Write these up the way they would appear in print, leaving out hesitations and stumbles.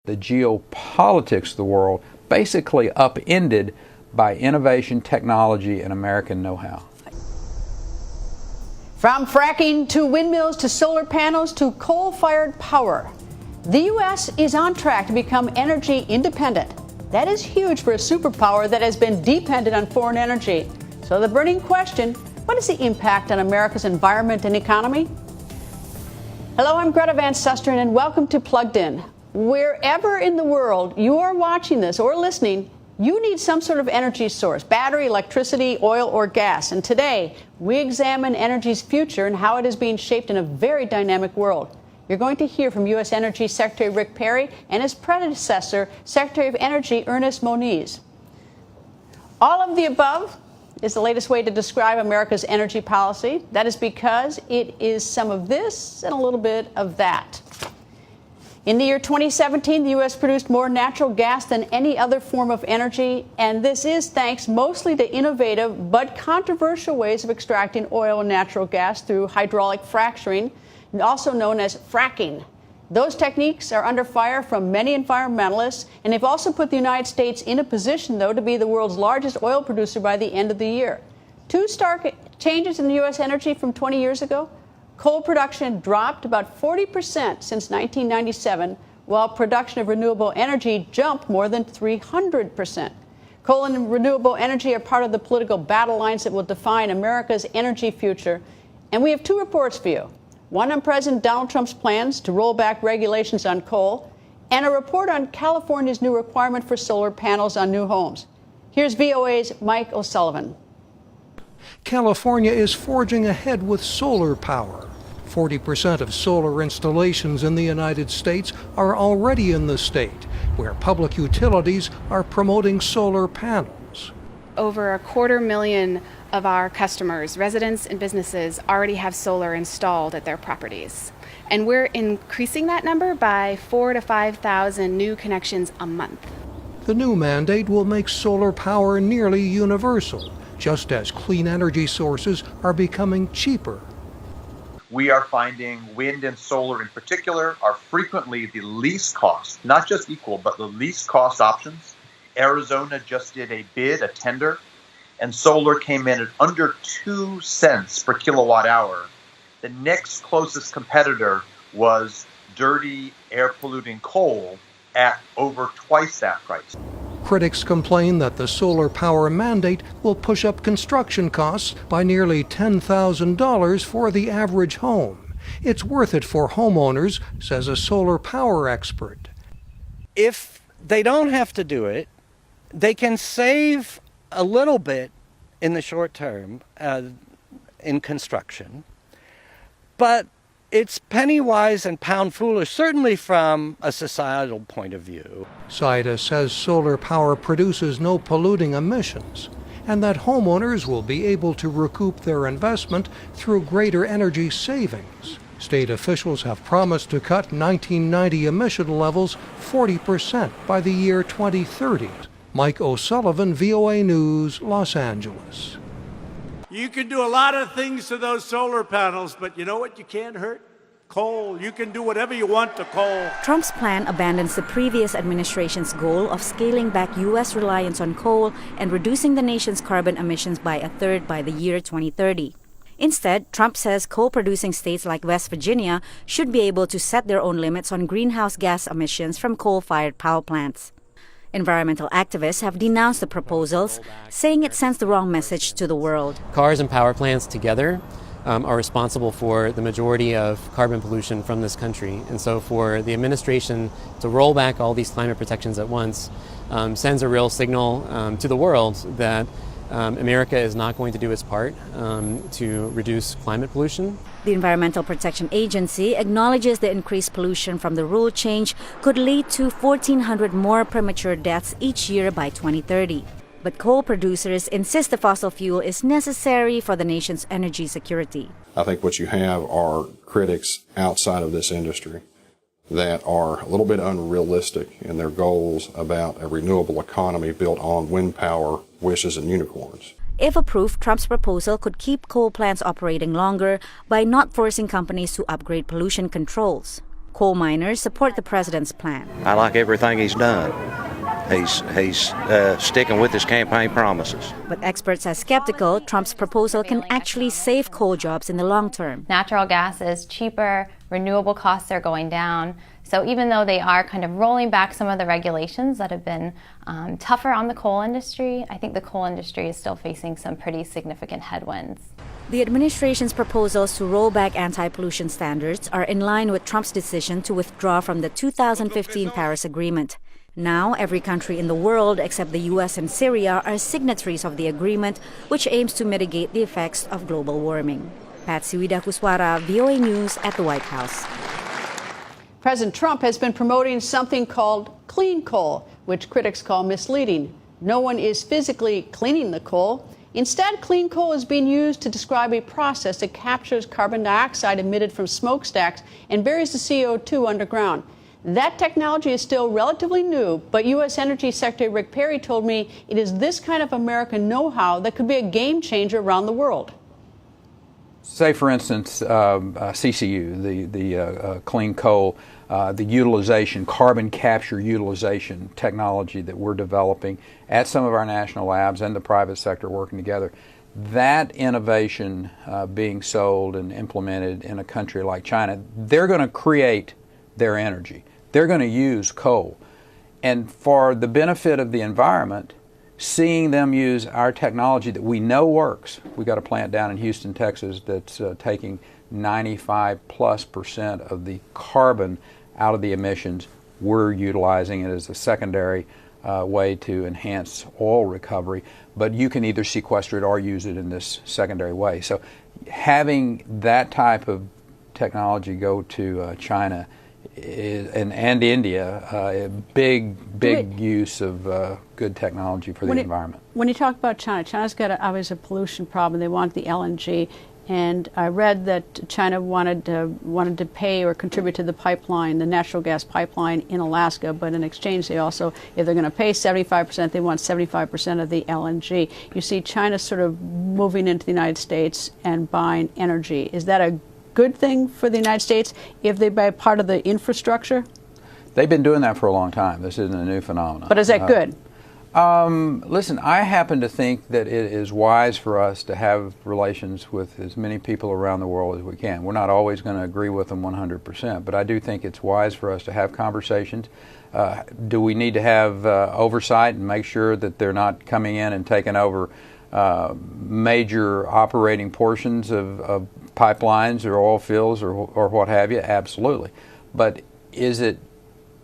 The geopolitics of the world basically upended by innovation, technology, and American know-how. From fracking to windmills to solar panels to coal-fired power, the U.S. is on track to become energy independent. That is huge for a superpower that has been dependent on foreign energy. So the burning question, what is the impact on America's environment and economy? Hello, I'm Greta Van Susteren, and welcome to Plugged In. Wherever in the world you are watching this or listening, you need some sort of energy source, battery, electricity, oil, or gas. And today, we examine energy's future and how it is being shaped in a very dynamic world. You're going to hear from U.S. Energy Secretary Rick Perry and his predecessor, Secretary of Energy Ernest Moniz. All of the above is the latest way to describe America's energy policy. That is because it is some of this and a little bit of that. In the year 2017, the U.S. produced more natural gas than any other form of energy, and this is thanks mostly to innovative but controversial ways of extracting oil and natural gas through hydraulic fracturing, also known as fracking. Those techniques are under fire from many environmentalists, and they've also put the United States in a position, though, to be the world's largest oil producer by the end of the year. Two stark changes in U.S. energy from 20 years ago. Coal production dropped about 40% since 1997, while production of renewable energy jumped more than 300%. Coal and renewable energy are part of the political battle lines that will define America's energy future. And we have two reports for you. One on President Donald Trump's plans to roll back regulations on coal, and a report on California's new requirement for solar panels on new homes. Here's VOA's Mike O'Sullivan. California is forging ahead with solar power. 40% of solar installations in the United States are already in the state, where public utilities are promoting solar panels. Over 250,000 of our customers, residents and businesses, already have solar installed at their properties. And we're increasing that number by 4,000 to 5,000 new connections a month. The new mandate will make solar power nearly universal, just as clean energy sources are becoming cheaper. We are finding wind and solar in particular are frequently the least cost, not just equal, but the least cost options. Arizona just did a bid, a tender, and solar came in at under 2 cents per kilowatt hour. The next closest competitor was dirty, air-polluting coal at over twice that price. Critics complain that the solar power mandate will push up construction costs by nearly $10,000 for the average home. It's worth it for homeowners, says a solar power expert. If they don't have to do it, they can save a little bit in the short term in construction, but it's penny wise and pound foolish, certainly from a societal point of view. SIDA says solar power produces no polluting emissions, and that homeowners will be able to recoup their investment through greater energy savings. State officials have promised to cut 1990 emission levels 40% by the year 2030. Mike O'Sullivan, VOA News, Los Angeles. You can do a lot of things to those solar panels, but you know what you can't hurt? Coal. You can do whatever you want to coal. Trump's plan abandons the previous administration's goal of scaling back U.S. reliance on coal and reducing the nation's carbon emissions by a third by the year 2030. Instead, Trump says coal-producing states like West Virginia should be able to set their own limits on greenhouse gas emissions from coal-fired power plants. Environmental activists have denounced the proposals, saying it sends the wrong message to the world. Cars and power plants together are responsible for the majority of carbon pollution from this country. And so for the administration to roll back all these climate protections at once sends a real signal to the world that America is not going to do its part to reduce climate pollution. The Environmental Protection Agency acknowledges the increased pollution from the rule change could lead to 1,400 more premature deaths each year by 2030. But coal producers insist the fossil fuel is necessary for the nation's energy security. I think what you have are critics outside of this industry that are a little bit unrealistic in their goals about a renewable economy built on wind power, wishes, and unicorns. If approved, Trump's proposal could keep coal plants operating longer by not forcing companies to upgrade pollution controls. Coal miners support the president's plan. I like everything he's done. He's sticking with his campaign promises. But experts are skeptical Trump's proposal can actually save coal jobs in the long term. Natural gas is cheaper, renewable costs are going down. So even though they are kind of rolling back some of the regulations that have been tougher on the coal industry, I think the coal industry is still facing some pretty significant headwinds. The administration's proposals to roll back anti-pollution standards are in line with Trump's decision to withdraw from the 2015 Paris Agreement. Now, every country in the world except the U.S. and Syria are signatories of the agreement, which aims to mitigate the effects of global warming. Patsy Widakuswara, VOA News at the White House. President Trump has been promoting something called clean coal, which critics call misleading. No one is physically cleaning the coal. Instead, clean coal is being used to describe a process that captures carbon dioxide emitted from smokestacks and buries the CO2 underground. That technology is still relatively new, but U.S. Energy Secretary Rick Perry told me it is this kind of American know-how that could be a game changer around the world. Say, for instance, CCU, the clean coal, the utilization, carbon capture utilization technology that we're developing at some of our national labs and the private sector working together. That innovation being sold and implemented in a country like China, they're going to create their energy. They're going to use coal. And for the benefit of the environment, seeing them use our technology that we know works. We got a plant down in Houston, Texas that's taking 95+% of the carbon out of the emissions. We're utilizing it as a secondary way to enhance oil recovery, but you can either sequester it or use it in this secondary way. So having that type of technology go to China and India, a big use of good technology for the environment. When you talk about China, China's got obviously a pollution problem. They want the LNG, and I read that China wanted to pay or contribute to the pipeline, the natural gas pipeline in Alaska, but in exchange they also, if they're going to pay 75%, they want 75% of the LNG. You see China sort of moving into the United States and buying energy. Is that a good thing for the United States if they buy part of the infrastructure? They've been doing that for a long time. This isn't a new phenomenon. But is that good? Listen, I happen to think that it is wise for us to have relations with as many people around the world as we can. We're not always going to agree with them 100%, but I do think it's wise for us to have conversations. Do we need to have oversight and make sure that they're not coming in and taking over major operating portions of pipelines or oil fields or what have you? Absolutely. But is it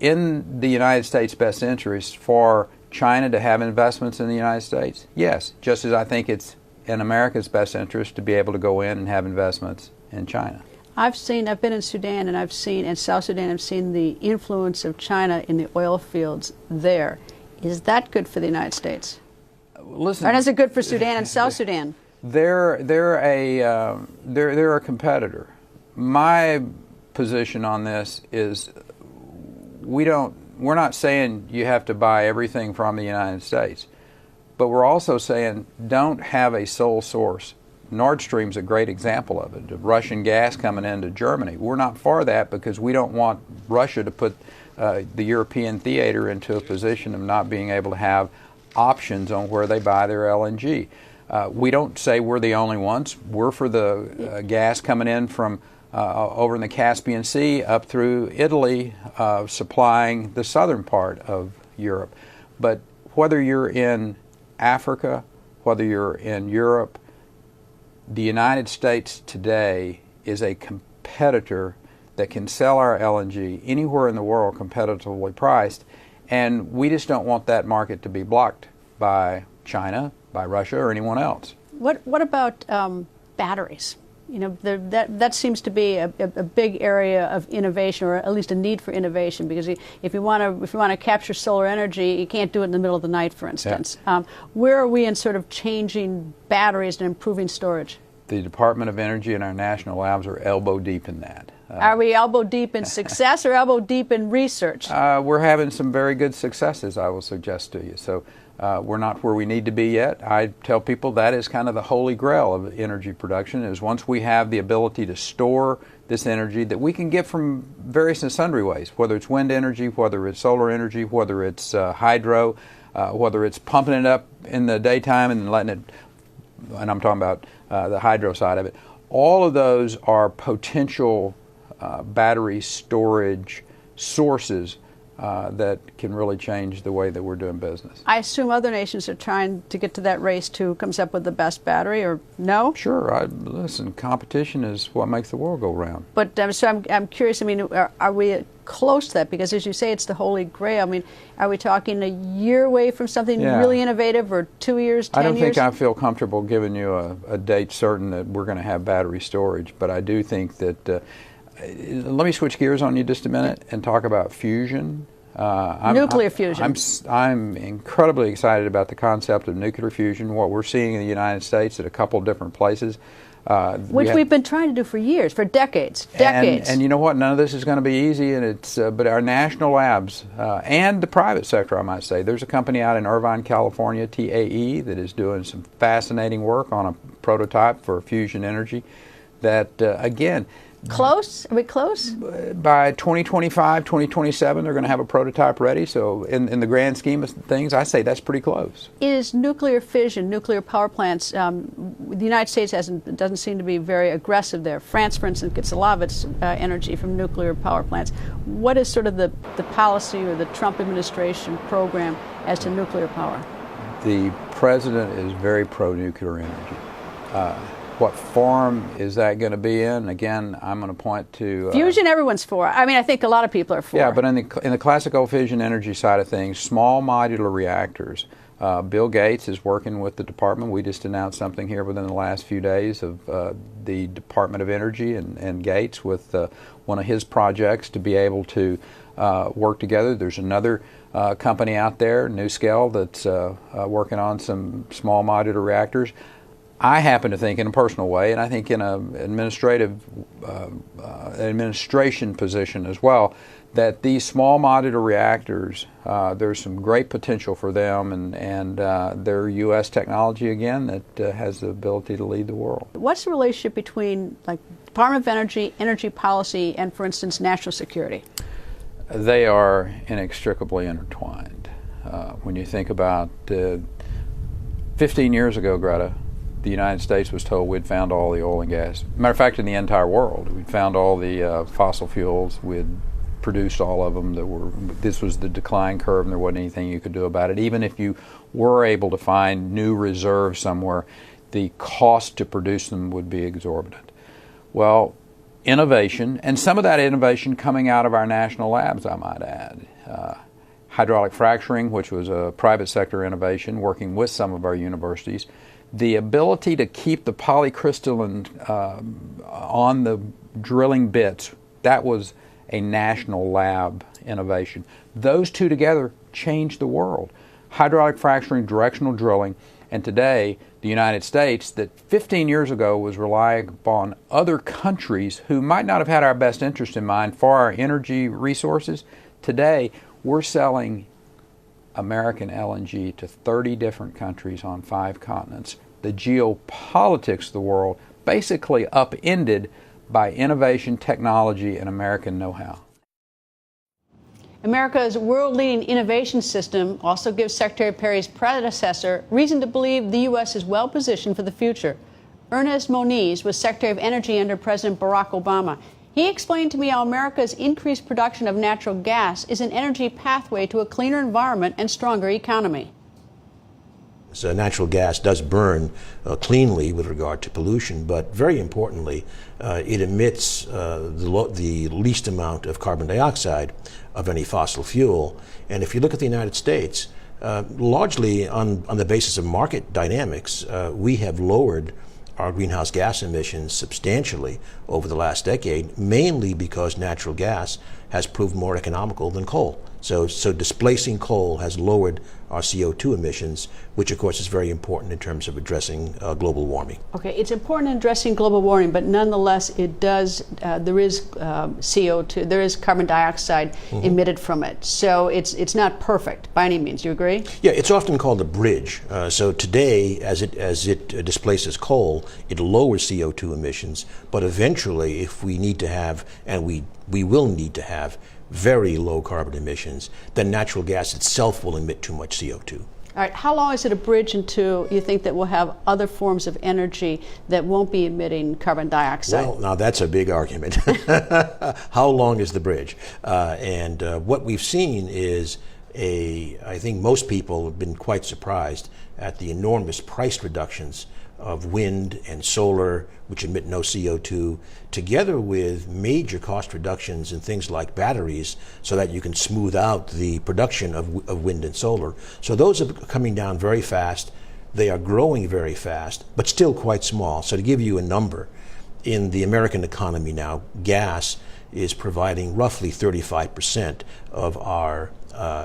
in the United States' best interest for China to have investments in the United States? Yes, just as I think it's in America's best interest to be able to go in and have investments in China. I've been in Sudan and South Sudan, I've seen the influence of China in the oil fields there. Is that good for the United States? Listen, or is it good for Sudan and South Sudan? They're a competitor. My position on this is we're not saying you have to buy everything from the United States, but we're also saying don't have a sole source. Nord Stream's a great example of it, of Russian gas coming into Germany. We're not for that because we don't want Russia to put the European theater into a position of not being able to have options on where they buy their LNG. We don't say we're the only ones. We're for the gas coming in from over in the Caspian Sea up through Italy, supplying the southern part of Europe. But whether you're in Africa, whether you're in Europe, the United States today is a competitor that can sell our LNG anywhere in the world competitively priced, and we just don't want that market to be blocked by China, by Russia, or anyone else. What about batteries? You know, that seems to be a big area of innovation, or at least a need for innovation, because if you want to capture solar energy, you can't do it in the middle of the night, for instance. Yeah. Where are we in sort of changing batteries and improving storage? The Department of Energy and our national labs are elbow deep in that. Are we elbow deep in success or elbow deep in research? We're having some very good successes, I will suggest to you. So we're not where we need to be yet. I tell people that is kind of the holy grail of energy production, is once we have the ability to store this energy that we can get from various and sundry ways, whether it's wind energy, whether it's solar energy, whether it's hydro, whether it's pumping it up in the daytime and letting it, and I'm talking about the hydro side of it. All of those are potential battery storage sources that can really change the way that we're doing business. I assume other nations are trying to get to that race to comes up with the best battery, or no? Sure. Listen, competition is what makes the world go round. But so I'm curious, I mean, are we close to that? Because as you say, it's the holy grail. I mean, are we talking a year away from something really innovative, or 2 years, 10 years? I don't think I feel comfortable giving you a date certain that we're going to have battery storage, but I do think that let me switch gears on you just a minute and talk about fusion. Nuclear fusion. I'm incredibly excited about the concept of nuclear fusion, what we're seeing in the United States at a couple of different places. Which we've been trying to do for years, for decades. And you know what? None of this is going to be easy, and but our national labs and the private sector, I might say. There's a company out in Irvine, California, TAE, that is doing some fascinating work on a prototype for fusion energy that, again, close? Are we close? By 2025, 2027, they're going to have a prototype ready. So in the grand scheme of things, I say that's pretty close. Is nuclear fission, nuclear power plants, the United States doesn't seem to be very aggressive there. France, for instance, gets a lot of its energy from nuclear power plants. What is sort of the policy or the Trump administration program as to nuclear power? The president is very pro-nuclear energy. What form is that going to be in? Again, I'm going to point to fusion. Everyone's for. I mean, I think a lot of people are for. Yeah, but in the classical fission energy side of things, small modular reactors. Bill Gates is working with the department. We just announced something here within the last few days of the Department of Energy and Gates with one of his projects to be able to work together. There's another company out there, NuScale, that's working on some small modular reactors. I happen to think, in a personal way, and I think in an administration position as well, that these small modular reactors, there's some great potential for them, and they're U.S. technology again that has the ability to lead the world. What's the relationship between, like, Department of Energy, energy policy, and, for instance, national security? They are inextricably intertwined. When you think about 15 years ago, Greta, the United States was told we'd found all the oil and gas. Matter of fact, in the entire world, we'd found all the fossil fuels. We'd produced all of them. This was the decline curve, and there wasn't anything you could do about it. Even if you were able to find new reserves somewhere, the cost to produce them would be exorbitant. Well, innovation, and some of that innovation coming out of our national labs, I might add. Hydraulic fracturing, which was a private sector innovation, working with some of our universities. The ability to keep the polycrystalline on the drilling bits, that was a national lab innovation. Those two together changed the world. Hydraulic fracturing, directional drilling, and today the United States, that 15 years ago was relying upon other countries who might not have had our best interest in mind for our energy resources. Today we're selling American LNG to 30 different countries on 5 continents. The geopolitics of the world basically upended by innovation, technology, and American know-how. America's world-leading innovation system also gives Secretary Perry's predecessor reason to believe the U.S. is well-positioned for the future. Ernest Moniz was Secretary of Energy under President Barack Obama. He explained to me how America's increased production of natural gas is an energy pathway to a cleaner environment and stronger economy. So natural gas does burn cleanly with regard to pollution, but very importantly, it emits the least amount of carbon dioxide of any fossil fuel. And if you look at the United States, largely on the basis of market dynamics, we have lowered our greenhouse gas emissions substantially over the last decade, mainly because natural gas has proved more economical than coal. So displacing coal has lowered our CO2 emissions, which of course is very important in terms of addressing global warming. Okay, it's important in addressing global warming, but nonetheless, it does. There is CO2, there is carbon dioxide emitted from it. So it's not perfect by any means. Do you agree? Yeah, it's often called a bridge. So today, as it displaces coal, it lowers CO2 emissions. But eventually, if we need to have, and we will need to have, very low carbon emissions, then natural gas itself will emit too much CO2. All right, how long is it a bridge into you think that we'll have other forms of energy that won't be emitting carbon dioxide? Well, now that's a big argument. How long is the bridge? And what we've seen is I think most people have been quite surprised at the enormous price reductions of wind and solar, which emit no CO2, together with major cost reductions in things like batteries, so that you can smooth out the production of wind and solar. So those are coming down very fast. They are growing very fast, but still quite small. So to give you a number, in the American economy now, gas is providing roughly 35% of our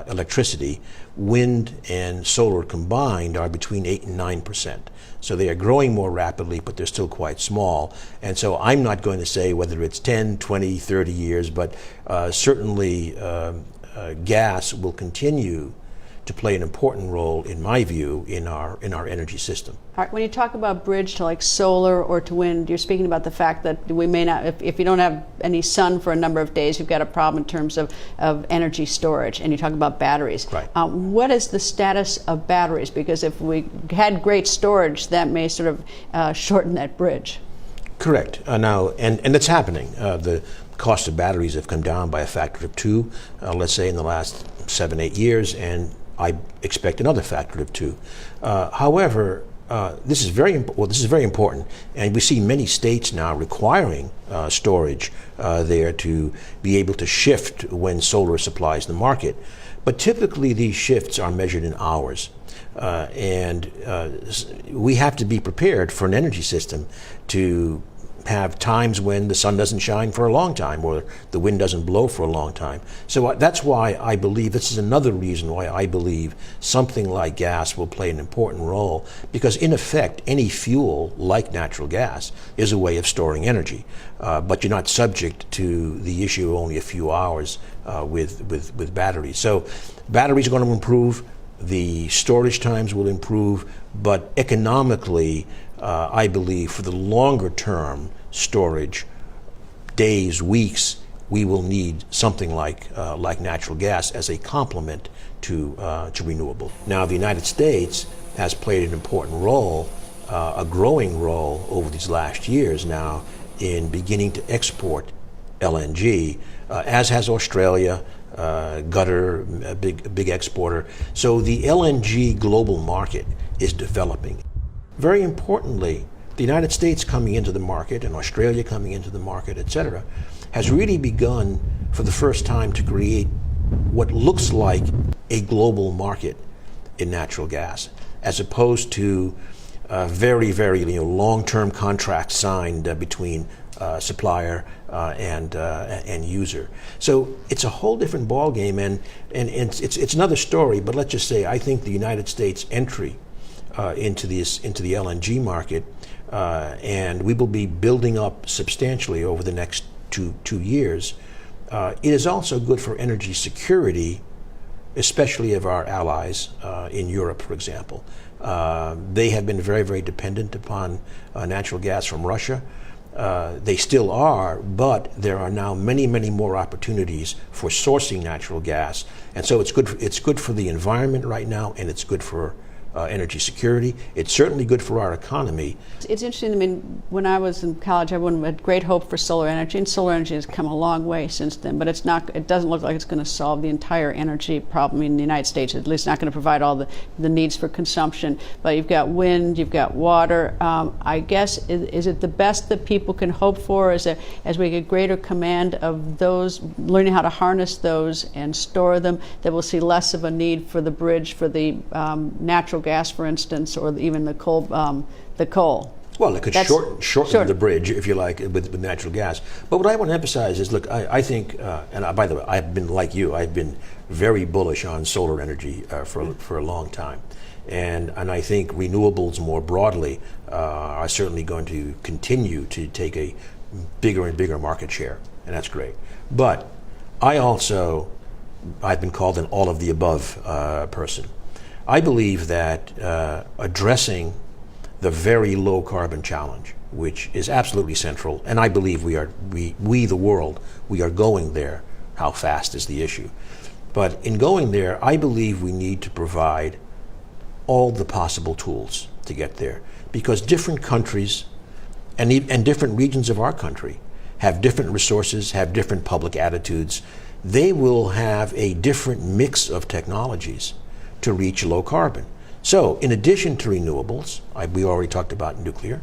electricity. Wind and solar combined are between 8 and 9%. So they are growing more rapidly, but they're still quite small. And so I'm not going to say whether it's 10, 20, 30 years, but certainly gas will continue to play an important role, in my view, in our energy system. All right, when you talk about bridge to like solar or to wind, you're speaking about the fact that we may not, if you don't have any sun for a number of days, you've got a problem in terms of energy storage, and you talk about batteries. Right. What is the status of batteries? Because if we had great storage, that may sort of shorten that bridge. Correct. Now, and that's happening. The cost of batteries have come down by a factor of 2, let's say in the last 7-8 years, and I expect another factor of 2. However, this is very important, and we see many states now requiring storage there to be able to shift when solar supplies the market. But typically, these shifts are measured in hours. And we have to be prepared for an energy system to have times when the sun doesn't shine for a long time or the wind doesn't blow for a long time. So that's why I believe, this is another reason why I believe something like gas will play an important role, because in effect any fuel like natural gas is a way of storing energy, but you're not subject to the issue of only a few hours with batteries. So batteries are going to improve, the storage times will improve, but economically I believe for the longer term storage, days, weeks, we will need something like natural gas as a complement to renewable. Now, the United States has played an important role, a growing role over these last years now in beginning to export LNG, as has Australia, Qatar, a big exporter. So the LNG global market is developing. Very importantly, the United States coming into the market and Australia coming into the market, et cetera, has really begun for the first time to create what looks like a global market in natural gas, as opposed to very long-term contracts signed between supplier and user. So it's a whole different ballgame, and it's another story. But let's just say I think the United States entry into the LNG market, and we will be building up substantially over the next two years. It is also good for energy security, especially of our allies in Europe, for example. They have been very dependent upon natural gas from Russia. They still are, but there are now many more opportunities for sourcing natural gas, and so it's good for the environment right now, and it's good for energy security. It's certainly good for our economy. It's interesting. I mean, when I was in college, everyone had great hope for solar energy, and solar energy has come a long way since then. But it's not. It doesn't look like it's going to solve the entire energy problem in the United States. At least, not going to provide all the needs for consumption. But you've got wind, you've got water. I guess is it the best that people can hope for? As we get greater command of those, learning how to harness those and store them, that we'll see less of a need for the bridge for the natural gas, for instance, or even the coal. Well, it could shorten the bridge, if you like, with natural gas. But what I want to emphasize is, look, I think, by the way, I've been like you. I've been very bullish on solar energy for a long time, and I think renewables more broadly are certainly going to continue to take a bigger and bigger market share, and that's great. But I've been called an all of the above person. I believe that addressing the very low carbon challenge, which is absolutely central, and I believe we the world, we are going there. How fast is the issue? But in going there, I believe we need to provide all the possible tools to get there, because different countries and different regions of our country have different resources, have different public attitudes. They will have a different mix of technologies to reach low carbon. So, in addition to renewables, we already talked about nuclear,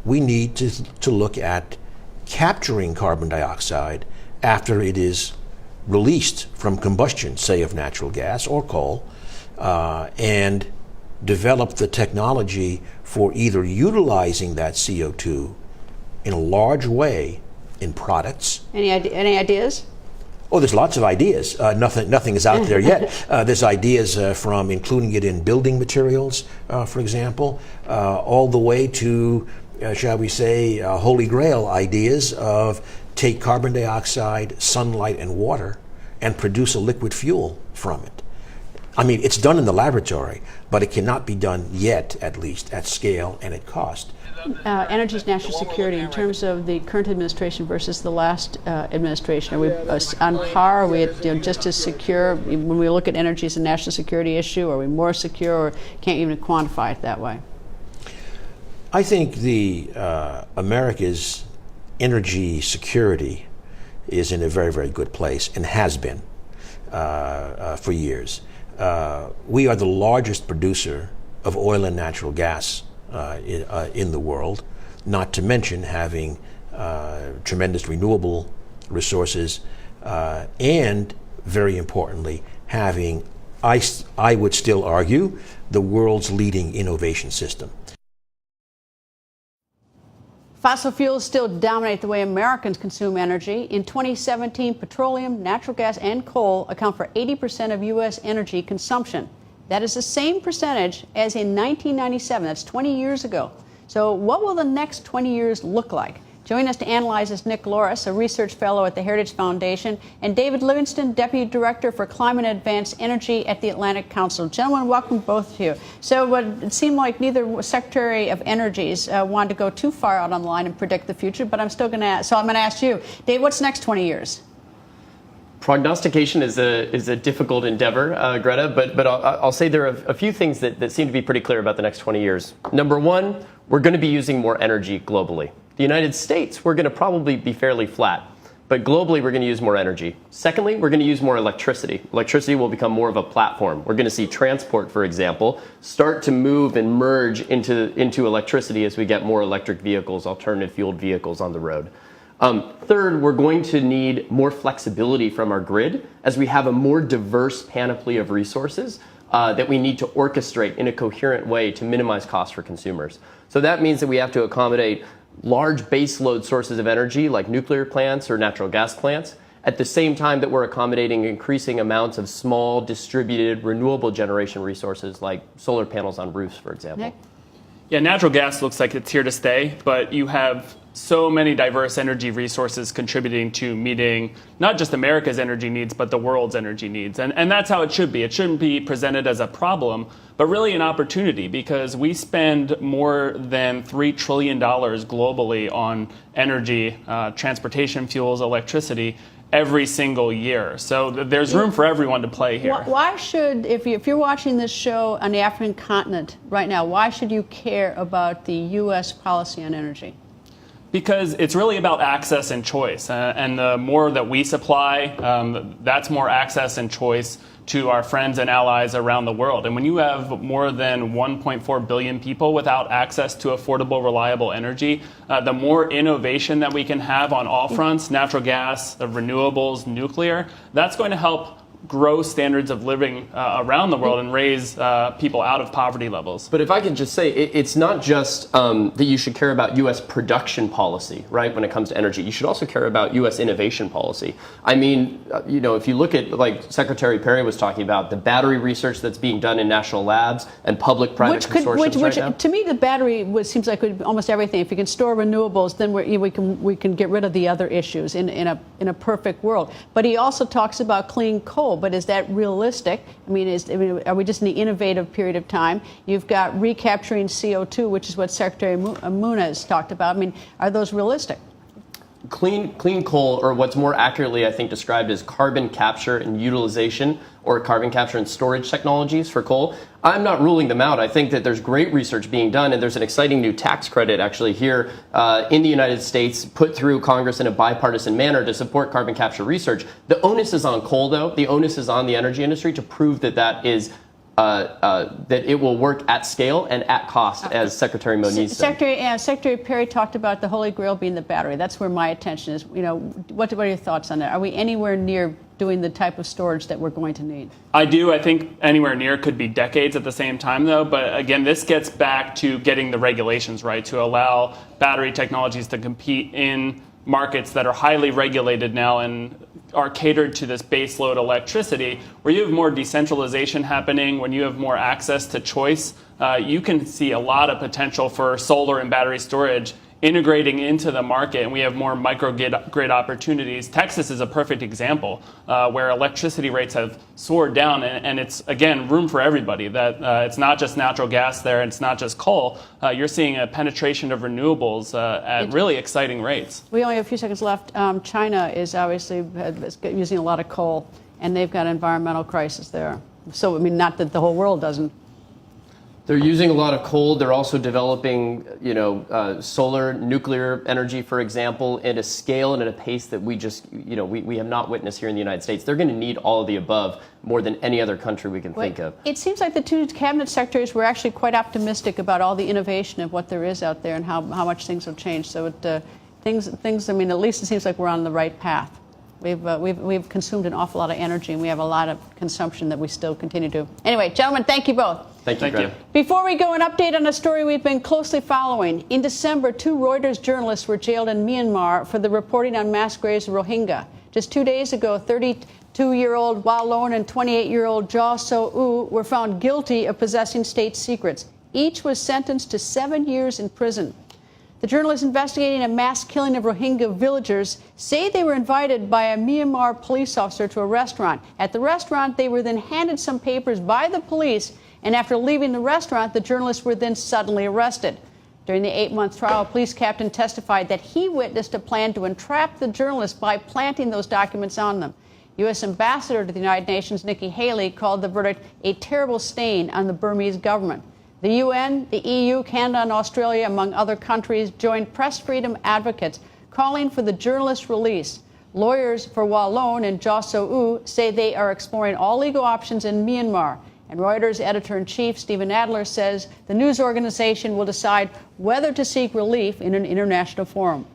we need to look at capturing carbon dioxide after it is released from combustion, say of natural gas or coal, and develop the technology for either utilizing that CO2 in a large way in products. Any ideas? Oh, there's lots of ideas. Nothing is out there yet. There's ideas from including it in building materials, for example, all the way to, shall we say, holy grail ideas of take carbon dioxide, sunlight, and water and produce a liquid fuel from it. I mean, it's done in the laboratory, but it cannot be done yet, at least, at scale and at cost. Energy is national security. In terms of the current administration versus the last administration, are we on par? Are we just as secure? When we look at energy as a national security issue, are we more secure, or can't even quantify it that way? I think America's energy security is in a very, very good place, and has been for years. We are the largest producer of oil and natural gas in the world, not to mention having tremendous renewable resources, and very importantly, having, I would still argue, the world's leading innovation system. Fossil fuels still dominate the way Americans consume energy. In 2017, petroleum, natural gas, and coal account for 80% of U.S. energy consumption. That is the same percentage as in 1997. That's 20 years ago. So what will the next 20 years look like? Joining us to analyze is Nick Loris, a research fellow at the Heritage Foundation, and David Livingston, Deputy Director for Climate and Advanced Energy at the Atlantic Council. Gentlemen, welcome both of you. So it seemed like neither Secretary of Energies wanted to go too far out on the line and predict the future, but I'm still going to ask. So I'm going to ask you, Dave, what's next 20 years? Prognostication is a difficult endeavor, Greta, but I'll say there are a few things that seem to be pretty clear about the next 20 years. Number one, we're going to be using more energy globally. The United States, we're going to probably be fairly flat, but globally we're going to use more energy. Secondly, we're going to use more electricity. Electricity will become more of a platform. We're going to see transport, for example, start to move and merge into electricity as we get more electric vehicles, alternative fueled vehicles on the road. Third, we're going to need more flexibility from our grid as we have a more diverse panoply of resources that we need to orchestrate in a coherent way to minimize costs for consumers. So that means that we have to accommodate large baseload sources of energy like nuclear plants or natural gas plants, at the same time that we're accommodating increasing amounts of small, distributed, renewable generation resources like solar panels on roofs, for example. Nick? Yeah, natural gas looks like it's here to stay, but you have so many diverse energy resources contributing to meeting not just America's energy needs, but the world's energy needs. And that's how it should be. It shouldn't be presented as a problem, but really an opportunity, because we spend more than $3 trillion globally on energy, transportation fuels, electricity, every single year. So there's room for everyone to play here. Why should, if you're watching this show on the African continent right now, why should you care about the U.S. policy on energy? Because it's really about access and choice. And the more that we supply, that's more access and choice to our friends and allies around the world. And when you have more than 1.4 billion people without access to affordable, reliable energy, the more innovation that we can have on all fronts, natural gas, the renewables, nuclear, that's going to help grow standards of living around the world and raise people out of poverty levels. But if I could just say, it's not just that you should care about U.S. production policy, right, when it comes to energy. You should also care about U.S. innovation policy. I mean, if you look at, like Secretary Perry was talking about, the battery research that's being done in national labs and public-private consortiums right now. To me, the battery seems like could be almost everything. If you can store renewables, then we can get rid of the other issues in a perfect world. But he also talks about clean coal. But is that realistic? I mean, are we just in the innovative period of time? You've got recapturing CO2, which is what Secretary Munez talked about. I mean, are those realistic? Clean coal, or what's more accurately, I think, described as carbon capture and utilization, or carbon capture and storage technologies for coal, I'm not ruling them out. I think that there's great research being done, and there's an exciting new tax credit actually here in the United States put through Congress in a bipartisan manner to support carbon capture research. The onus is on coal, though. The onus is on the energy industry to prove that is that it will work at scale and at cost, as Secretary Moniz said. Secretary Perry talked about the Holy Grail being the battery. That's where my attention is. What are your thoughts on that? Are we anywhere near doing the type of storage that we're going to need? I do. I think anywhere near could be decades at the same time, though. But again, this gets back to getting the regulations right to allow battery technologies to compete in markets that are highly regulated now and are catered to this baseload electricity, where you have more decentralization happening, when you have more access to choice, you can see a lot of potential for solar and battery storage integrating into the market, and we have more microgrid opportunities. Texas is a perfect example where electricity rates have soared down, and it's, again, room for everybody. That it's not just natural gas there, it's not just coal. You're seeing a penetration of renewables at really exciting rates. We only have a few seconds left. China is obviously using a lot of coal, and they've got an environmental crisis there. So, I mean, not that the whole world doesn't. They're using a lot of coal. They're also developing, solar, nuclear energy, for example, at a scale and at a pace that we have not witnessed here in the United States. They're going to need all of the above more than any other country we can think of. It seems like the two cabinet secretaries were actually quite optimistic about all the innovation of what there is out there and how much things will change. So things. I mean, at least it seems like we're on the right path. We've consumed an awful lot of energy, and we have a lot of consumption that we still continue to. Anyway, gentlemen, thank you both. Thank you. Before we go, an update on a story we've been closely following. In December, 2 Reuters journalists were jailed in Myanmar for the reporting on mass graves of Rohingya. Just 2 days ago, 32-year-old Wa Lone and 28-year-old Jaw So Oo were found guilty of possessing state secrets. Each was sentenced to 7 years in prison. The journalists investigating a mass killing of Rohingya villagers say they were invited by a Myanmar police officer to a restaurant. At the restaurant, they were then handed some papers by the police, and after leaving the restaurant, the journalists were then suddenly arrested. During the 8-month trial, a police captain testified that he witnessed a plan to entrap the journalists by planting those documents on them. U.S. Ambassador to the United Nations, Nikki Haley, called the verdict a terrible stain on the Burmese government. The UN, the EU, Canada, and Australia, among other countries, joined press freedom advocates calling for the journalist's release. Lawyers for Wa Lone and Jaw So Oo say they are exploring all legal options in Myanmar. And Reuters editor-in-chief Stephen Adler says the news organization will decide whether to seek relief in an international forum.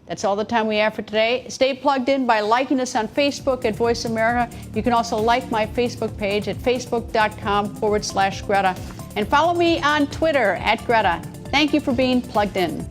That's all the time we have for today. Stay plugged in by liking us on Facebook at Voice America. You can also like my Facebook page at facebook.com/Greta. And follow me on Twitter at Greta. Thank you for being plugged in.